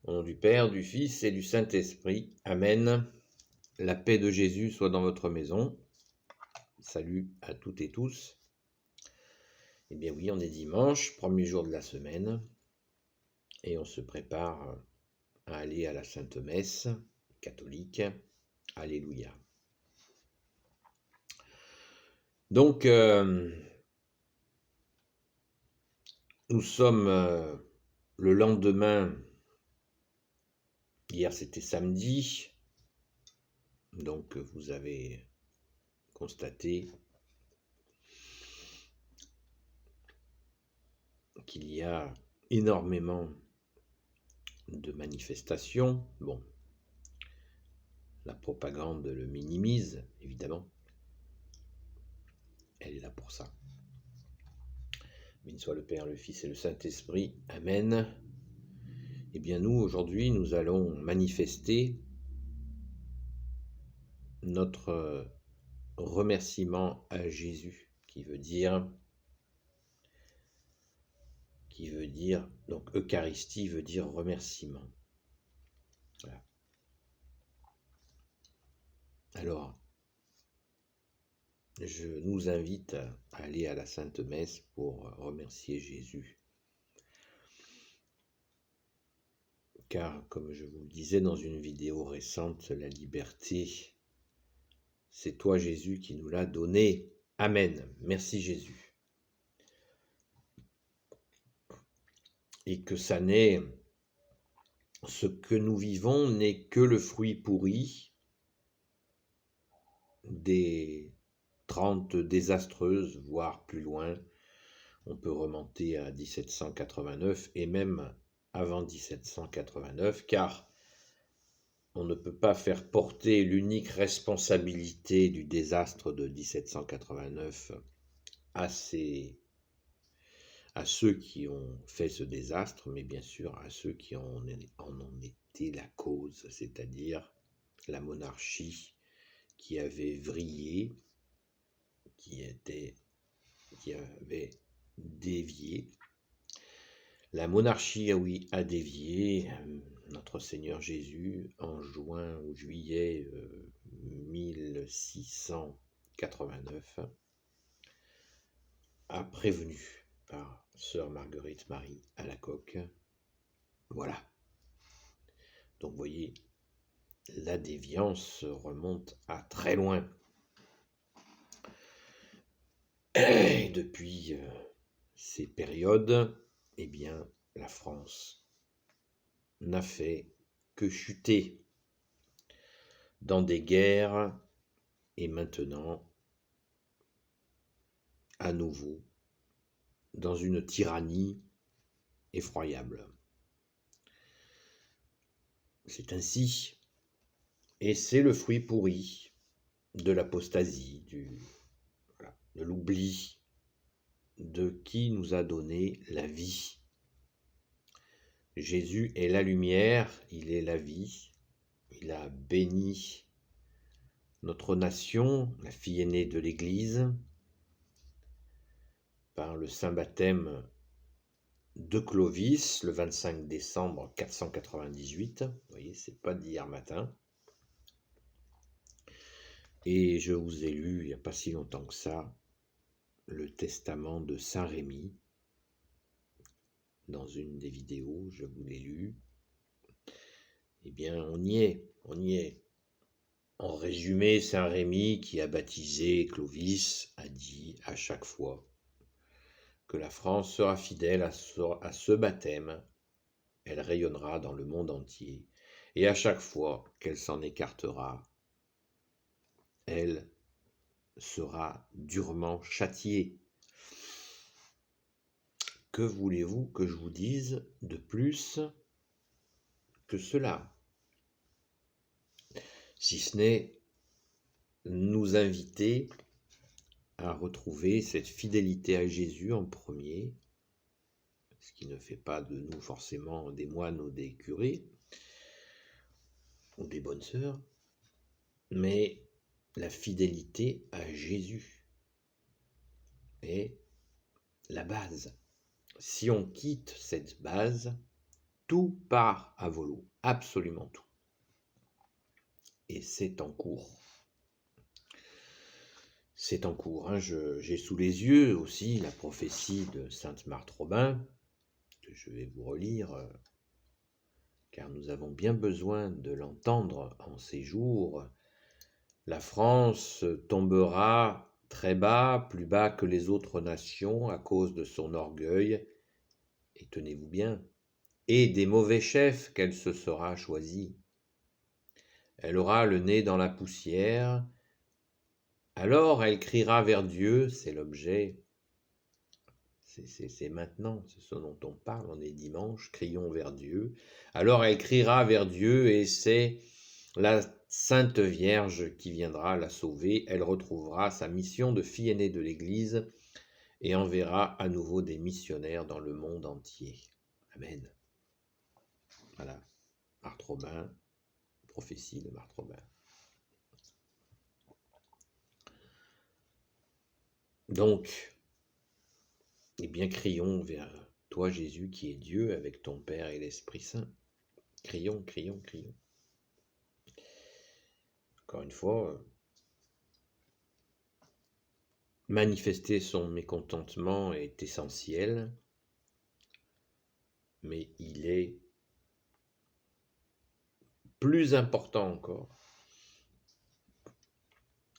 Au nom du Père, du Fils et du Saint-Esprit. Amen. La paix de Jésus soit dans votre maison. Salut à toutes et tous. Eh bien oui, on est dimanche, premier jour de la semaine, et on se prépare à aller à la Sainte Messe catholique. Alléluia. Donc, nous sommes le lendemain. Hier, c'était samedi. Donc, vous avez constaté qu'il y a énormément de manifestations. Bon, la propagande le minimise, évidemment. Elle est là pour ça. Béni soit le Père, le Fils et le Saint-Esprit. Amen. Eh bien, nous, aujourd'hui, nous allons manifester notre remerciement à Jésus, qui veut dire, donc Eucharistie veut dire remerciement. Voilà. Alors, je nous invite à aller à la Sainte Messe pour remercier Jésus. Car, comme je vous le disais dans une vidéo récente, la liberté, c'est toi Jésus qui nous l'as donnée. Amen. Merci Jésus. Et que ce que nous vivons n'est que le fruit pourri des 30 désastreuses, voire plus loin. On peut remonter à 1789 et même avant 1789, car on ne peut pas faire porter l'unique responsabilité du désastre de 1789 à ceux qui ont fait ce désastre, mais bien sûr à ceux qui en ont été la cause, c'est-à-dire la monarchie qui avait vrillé, qui avait dévié. La monarchie, oui, a dévié. Notre Seigneur Jésus, en juin ou juillet 1689, a prévenu par sœur Marguerite Marie Alacoque. Voilà. Donc, vous voyez, la déviance remonte à très loin. Et depuis ces périodes, eh bien, la France n'a fait que chuter dans des guerres et maintenant, à nouveau, dans une tyrannie effroyable. C'est ainsi, et c'est le fruit pourri de l'apostasie, de l'oubli de qui nous a donné la vie. Jésus est la lumière, il est la vie, il a béni notre nation, la fille aînée de l'Église, par le saint baptême de Clovis, le 25 décembre 498. Vous voyez, c'est pas d'hier matin. Et je vous ai lu, il n'y a pas si longtemps que ça, le testament de Saint Rémy. Dans une des vidéos, je vous l'ai lu. Eh bien, on y est. En résumé, Saint Rémy, qui a baptisé Clovis, a dit à chaque fois que la France sera fidèle à ce baptême, elle rayonnera dans le monde entier, et à chaque fois qu'elle s'en écartera, elle sera durement châtiée. Que voulez-vous que je vous dise de plus que cela? Si ce n'est nous inviter à retrouver cette fidélité à Jésus en premier, ce qui ne fait pas de nous forcément des moines ou des curés, ou des bonnes sœurs, mais la fidélité à Jésus est la base. Si on quitte cette base, tout part à volo, absolument tout. Et c'est en cours. C'est en cours. Hein. J'ai sous les yeux aussi la prophétie de sainte Marthe Robin, que je vais vous relire, car nous avons bien besoin de l'entendre en ces jours. La France tombera très bas, plus bas que les autres nations, à cause de son orgueil, et tenez-vous bien, et des mauvais chefs qu'elle se sera choisis. Elle aura le nez dans la poussière, alors elle criera vers Dieu, c'est l'objet, c'est maintenant, c'est ce dont on parle, on est dimanche, crions vers Dieu. Alors elle criera vers Dieu et c'est la Sainte Vierge qui viendra la sauver. Elle retrouvera sa mission de fille aînée de l'Église et enverra à nouveau des missionnaires dans le monde entier. Amen. Voilà, Marthe Robin, prophétie de Marthe Robin. Donc, eh bien, crions vers toi, Jésus, qui est Dieu, avec ton Père et l'Esprit Saint. Crions, crions, crions. Encore une fois, manifester son mécontentement est essentiel, mais il est plus important encore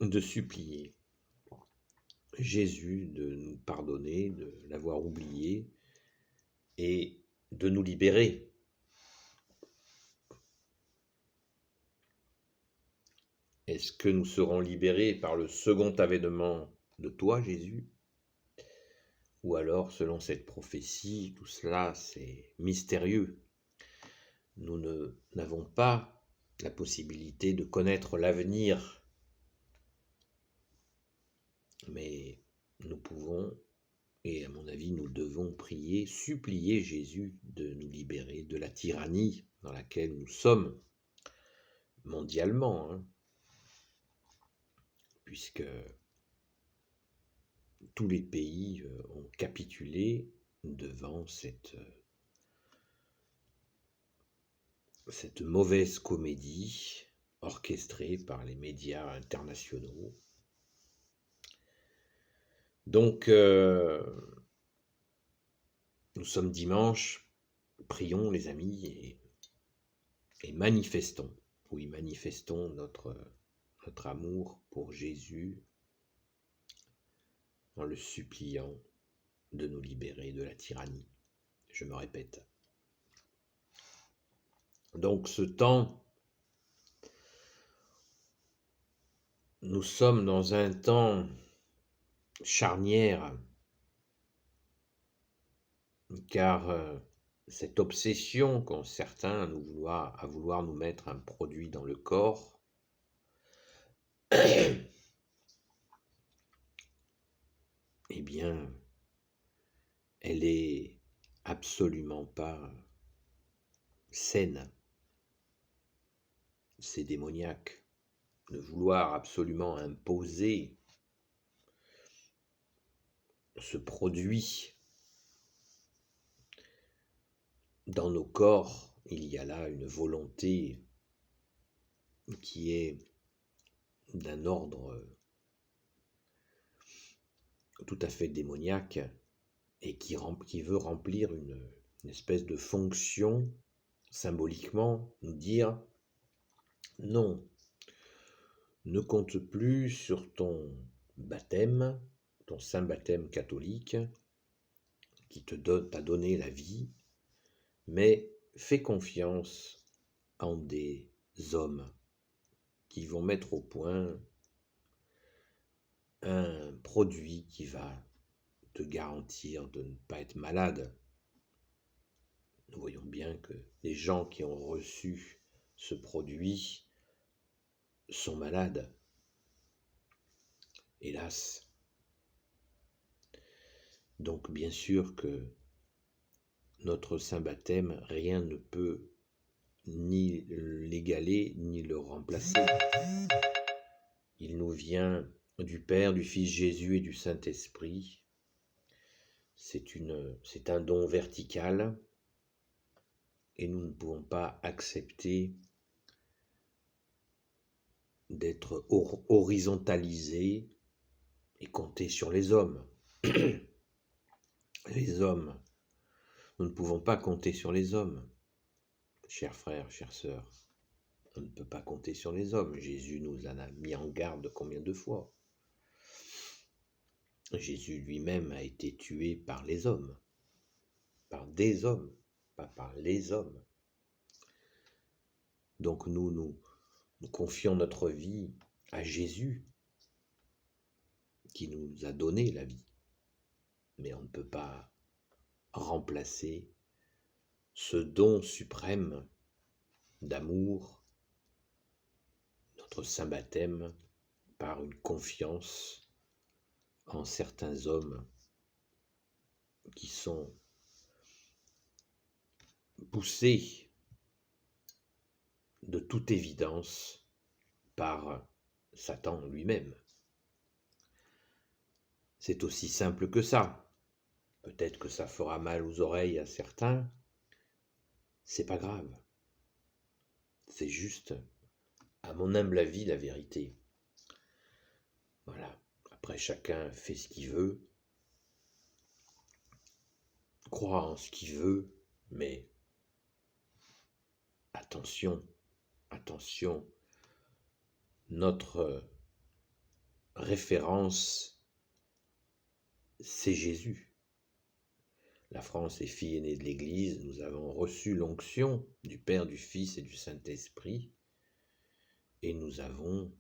de supplier Jésus de nous pardonner, de l'avoir oublié et de nous libérer. Est-ce que nous serons libérés par le second avènement de toi, Jésus? Ou alors, selon cette prophétie, tout cela, c'est mystérieux. Nous n'avons pas la possibilité de connaître l'avenir, mais nous pouvons, et à mon avis, nous devons prier, supplier Jésus de nous libérer de la tyrannie dans laquelle nous sommes mondialement, puisque tous les pays ont capitulé devant cette mauvaise comédie orchestrée par les médias internationaux. Donc, nous sommes dimanche, prions les amis et manifestons, oui, manifestons notre amour pour Jésus en le suppliant de nous libérer de la tyrannie. Je me répète. Donc ce temps, nous sommes dans un temps charnière, car cette obsession qu'ont certains à vouloir nous mettre un produit dans le corps, eh bien, elle est absolument pas saine. C'est démoniaque de vouloir absolument imposer ce produit dans nos corps. Il y a là une volonté qui est d'un ordre tout à fait démoniaque et qui veut remplir une espèce de fonction, symboliquement, nous dire non, ne compte plus sur ton baptême, ton saint baptême catholique, qui t'a donné la vie, mais fais confiance en des hommes qui vont mettre au point un produit qui va te garantir de ne pas être malade. Nous voyons bien que les gens qui ont reçu ce produit sont malades, hélas. Donc bien sûr que notre saint baptême, rien ne peut ni l'égaler ni le remplacer. Il nous vient du Père, du Fils Jésus et du Saint-Esprit. C'est un don vertical et nous ne pouvons pas accepter d'être horizontalisés et compter sur les hommes. Les hommes, nous ne pouvons pas compter sur les hommes. Chers frères, chères sœurs, on ne peut pas compter sur les hommes. Jésus nous en a mis en garde combien de fois. Jésus lui-même a été tué par les hommes, par des hommes, pas par les hommes. Donc nous confions notre vie à Jésus qui nous a donné la vie. Mais on ne peut pas remplacer ce don suprême d'amour, notre saint baptême, par une confiance en certains hommes qui sont poussés de toute évidence par Satan lui-même. C'est aussi simple que ça. Peut-être que ça fera mal aux oreilles à certains, c'est pas grave. C'est juste, à mon humble avis, la vérité. Voilà. Après, chacun fait ce qu'il veut, croit en ce qu'il veut, mais attention, attention, notre référence, c'est Jésus. La France est fille aînée de l'Église, nous avons reçu l'onction du Père, du Fils et du Saint-Esprit, et nous avons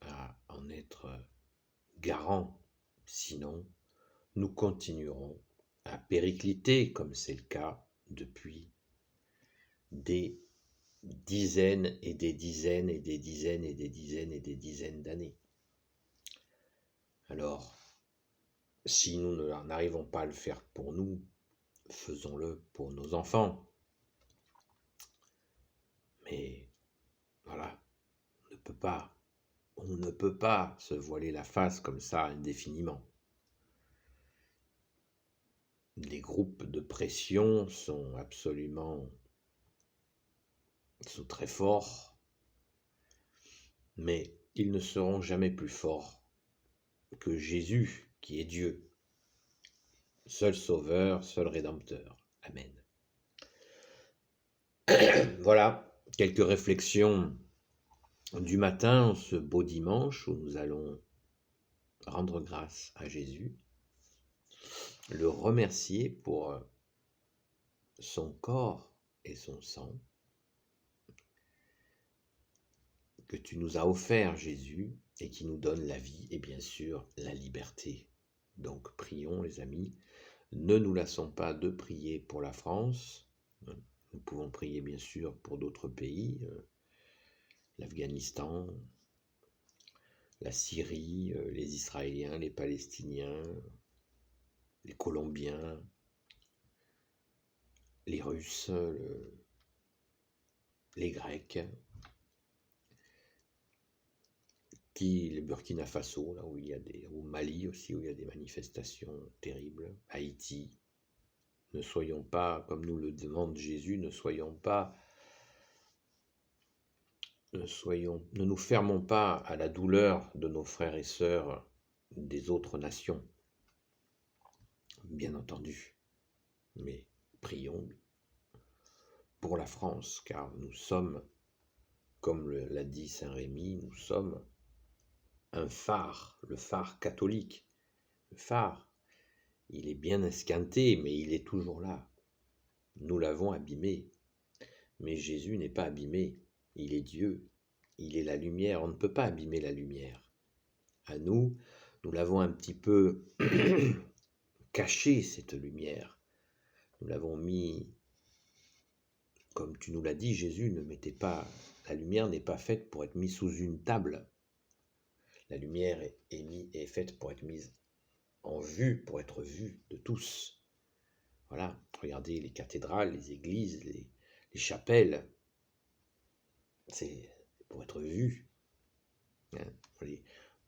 à en être garants, sinon nous continuerons à péricliter, comme c'est le cas depuis des dizaines et des dizaines et des dizaines et des dizaines et des dizaines d'années. Alors, si nous n'arrivons pas à le faire pour nous, faisons-le pour nos enfants. Mais voilà, on ne peut pas se voiler la face comme ça indéfiniment. Les groupes de pression sont très forts, mais ils ne seront jamais plus forts que Jésus, qui est Dieu, seul sauveur, seul rédempteur. Amen. Voilà, quelques réflexions du matin, ce beau dimanche où nous allons rendre grâce à Jésus, le remercier pour son corps et son sang que tu nous as offert, Jésus, et qui nous donne la vie et bien sûr la liberté. Donc prions, les amis, ne nous lassons pas de prier pour la France. Nous pouvons prier bien sûr pour d'autres pays, l'Afghanistan, la Syrie, les Israéliens, les Palestiniens, les Colombiens, les Russes, les Grecs, le Burkina Faso, là où il y a au Mali aussi, où il y a des manifestations terribles, Haïti. Ne soyons pas, comme nous le demande Jésus, ne nous fermons pas à la douleur de nos frères et sœurs des autres nations, bien entendu, mais prions pour la France, car nous sommes, comme l'a dit Saint Rémy, nous sommes un phare, le phare catholique. Le phare, il est bien esquinté, mais il est toujours là. Nous l'avons abîmé, mais Jésus n'est pas abîmé, il est Dieu, il est la lumière, on ne peut pas abîmer la lumière. À nous l'avons un petit peu caché, cette lumière. Nous l'avons mis, comme tu nous l'as dit, Jésus la lumière n'est pas faite pour être mise sous une table. La lumière est faite pour être mise en vue, pour être vue de tous. Voilà, regardez les cathédrales, les églises, les chapelles. C'est pour être vu.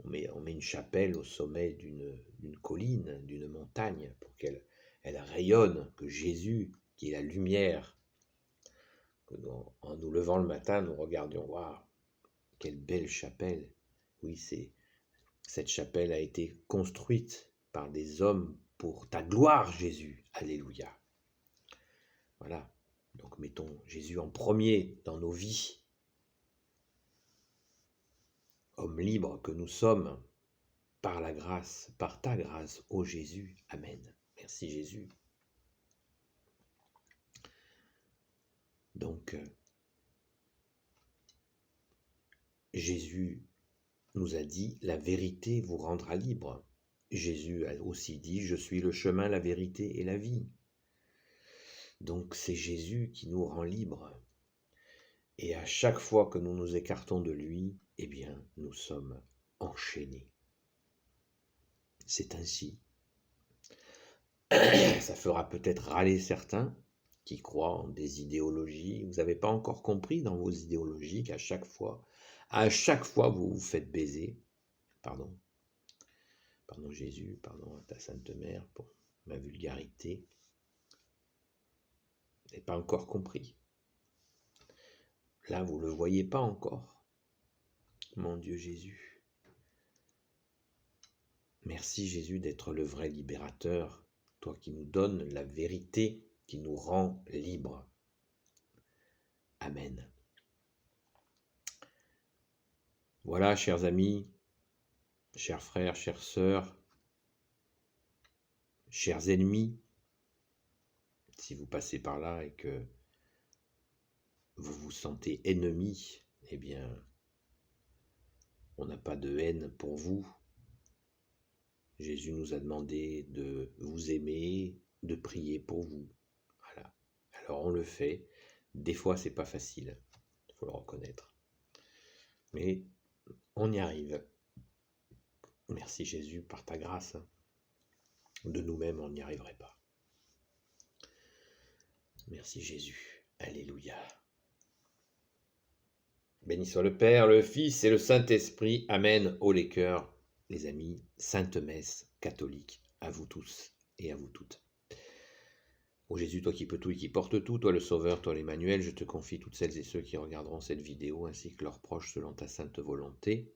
On met une chapelle au sommet d'une colline, d'une montagne, pour qu'elle rayonne, que Jésus, qui est la lumière, en nous levant le matin, nous regardions, waouh, quelle belle chapelle. Oui, cette chapelle a été construite par des hommes pour ta gloire, Jésus. Alléluia. Voilà. Donc mettons Jésus en premier dans nos vies. Hommes libres que nous sommes, par la grâce, par ta grâce, ô Jésus. Amen. Merci Jésus. Donc, Jésus nous a dit, la vérité vous rendra libre. Jésus a aussi dit, je suis le chemin, la vérité et la vie. Donc c'est Jésus qui nous rend libres. Et à chaque fois que nous nous écartons de lui, eh bien, nous sommes enchaînés. C'est ainsi. Ça fera peut-être râler certains qui croient en des idéologies. Vous n'avez pas encore compris dans vos idéologies qu'à chaque fois, vous vous faites baiser. Pardon Jésus, pardon à ta Sainte Mère pour ma vulgarité. Vous n'avez pas encore compris. Là, vous ne le voyez pas encore. Mon Dieu Jésus. Merci Jésus d'être le vrai libérateur, toi qui nous donnes la vérité, qui nous rend libres. Amen. Voilà, chers amis, chers frères, chères sœurs, chers ennemis, si vous passez par là et que vous vous sentez ennemi, eh bien, on n'a pas de haine pour vous. Jésus nous a demandé de vous aimer, de prier pour vous. Voilà. Alors on le fait. Des fois, c'est pas facile, il faut le reconnaître. Mais on y arrive. Merci Jésus, par ta grâce. De nous-mêmes, on n'y arriverait pas. Merci Jésus. Alléluia. Béni soit le Père, le Fils et le Saint-Esprit. Amen. Ô les cœurs, les amis, Sainte Messe catholique, à vous tous et à vous toutes. Ô Jésus, toi qui peux tout et qui portes tout, toi le Sauveur, toi l'Emmanuel, je te confie toutes celles et ceux qui regarderont cette vidéo, ainsi que leurs proches selon ta sainte volonté.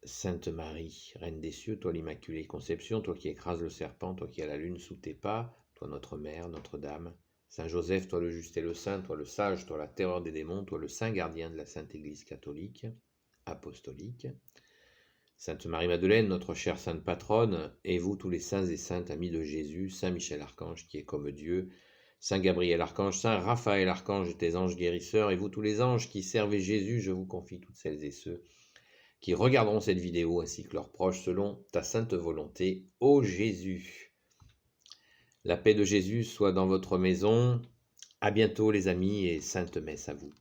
Sainte Marie, Reine des cieux, toi l'Immaculée Conception, toi qui écrases le serpent, toi qui as la lune sous tes pas, toi notre Mère, Notre-Dame. Saint Joseph, toi le juste et le saint, toi le sage, toi la terreur des démons, toi le saint gardien de la Sainte Église catholique, apostolique. Sainte Marie-Madeleine, notre chère sainte patronne, et vous tous les saints et saintes amis de Jésus, Saint Michel Archange qui est comme Dieu, Saint Gabriel Archange, Saint Raphaël Archange et tes anges guérisseurs, et vous tous les anges qui servez Jésus, je vous confie toutes celles et ceux qui regarderont cette vidéo ainsi que leurs proches selon ta sainte volonté, ô Jésus. La paix de Jésus soit dans votre maison. À bientôt les amis et sainte messe à vous.